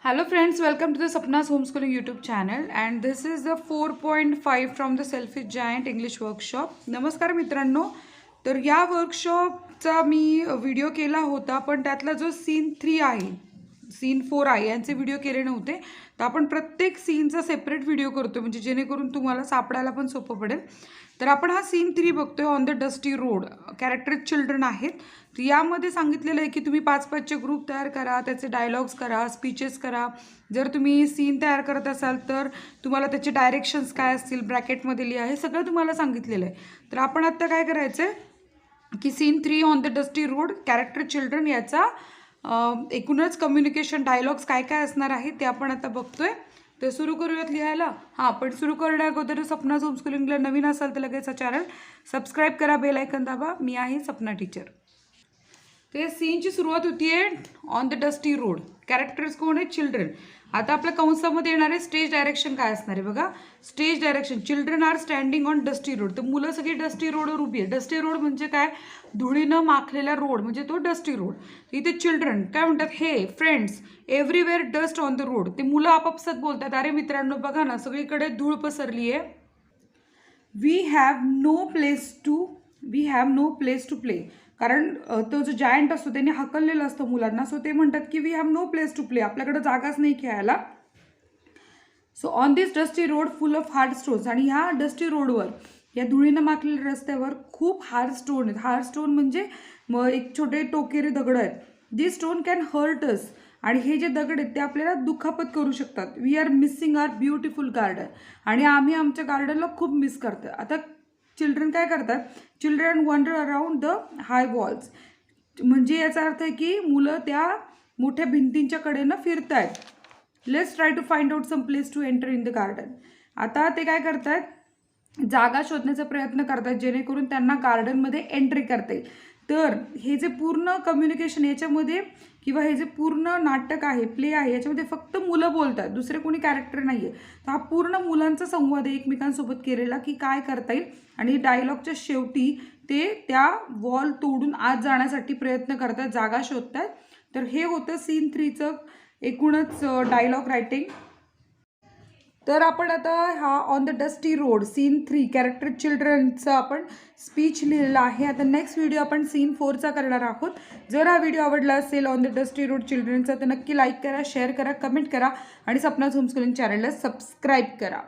Hello friends, welcome to the Sapna's homeschooling YouTube channel and this is the 4.5 from the Selfish Giant English workshop. नमस्कार मित्रांनो, तर या वर्कशॉपचा मी video केला होता पण त्यातला जो सीन 3 आहे सीन 4 आहे यांचे व्हिडिओ केले नव्हते. तर आपण प्रत्येक सीनचा सेपरेट व्हिडिओ करतो म्हणजे जेणेकरून तुम्हाला सापडायला पण सोपं पडेल. तर आपण हा सीन 3 बघतोय on the dusty road. Character children आहेत. तर यामध्ये सांगितलेलं आहे की तुम्ही 5-5 चे ग्रुप तयार करा, त्याचे डायलॉग्स करा, स्पीचेस करा. जर तुम्ही सीन तयार करत असाल तर तुम्हाला त्याचे डायरेक्शन्स काय असतील ब्रॅकेटमध्ये लिहा. हे सगळं तुम्हाला सांगितलेलं आहे. तर आपण आता काय करायचं आहे की scene 3 on the dusty road character children याचा एकूणच कम्युनिकेशन डायलॉग्स काय काय असणार आहे ते आपण आता बघतोय. तर सुरू करूयात लिहायला. हां, पण सुरू करण्या अगोदर सपनाच होमस्कूलिंगला नवीन असाल तर लगेच चॅनल सबस्क्राईब करा, बेल आयकन दाबा. मी आहे सपना टीचर. ते सीनची सुरुवात होतीये on the dusty road. Characters कोण आहेत? चिल्ड्रन. आता आपल्या कंसामध्ये येणारे स्टेज डायरेक्शन काय असणार आहे बघा. Stage direction children are standing on dusty road. तर मुलं सगळी डस्टी रोडवर उभी आहे. डस्टी रोड म्हणजे काय? धुळीनं माखलेला रोड म्हणजे तो डस्टी रोड. इथे चिल्ड्रन काय म्हणतात? हे friends everywhere dust on the road. ते मुलं आपापसात बोलतात, अरे मित्रांनो बघा ना सगळीकडे धूळ पसरली आहे. We have no place to play. कारण तो जो जायंट असतो त्यांनी हकललेलं असतं मुलांना. सो ते म्हणतात की we have no place to play. आपल्याकडे जागाच नाही खेळायला. So on this dusty road full of hard stones. आणि ह्या डस्टी रोडवर या धुळीनं माखलेल्या रस्त्यावर खूप हार्ड स्टोन आहेत. हार्ड स्टोन म्हणजे एक छोटे टोकेरी दगड आहेत. This stone can hurt us. आणि हे जे दगड आहेत ते आपल्याला दुखापत करू शकतात. We are missing our beautiful garden. आणि आम्ही आमच्या गार्डनला खूप मिस करतो. आता चिल्ड्रन काय करतात? Children wonder around the high walls. म्हणजे याचा अर्थ आहे की मुलं त्या मोठ्या भिंतींच्या कडेनं फिरत आहेत. Let's try to find out some place to enter in the garden. आता ते काय करतात? जागा शोधण्याचा प्रयत्न करतात जेणेकरून त्यांना गार्डनमध्ये एंट्री करता येईल. तर हे जे पूर्ण कम्युनिकेशन याच्यामध्ये किंवा हे जे पूर्ण नाटक आहे, प्ले आहे, याच्यामध्ये फक्त मुलं बोलतात, दुसरे कोणी कॅरेक्टर नाही आहे. तर हा पूर्ण मुलांचा संवाद आहे एकमेकांसोबत केलेला की काय करता येईल. आणि डायलॉगच्या शेवटी ते त्या वॉल तोडून आत जाण्यासाठी प्रयत्न करतात, जागा शोधतात. तर हे होतं सीन 3चं एकूणच डायलॉग रायटिंग. तर आपण आता हा on the dusty road scene 3 character चिल्ड्रनचा आपण स्पीच लिहिलेला आहे. आता नेक्स्ट व्हिडिओ आपण सीन 4चा करणार आहोत. जर हा व्हिडिओ आवडला असेल ऑन द डस्टी रोड चिल्ड्रनचा तर नक्की लाईक करा, शेअर करा, कमेंट करा आणि सपनाच होमस्कूलिंग चॅनलला सबस्क्राईब करा.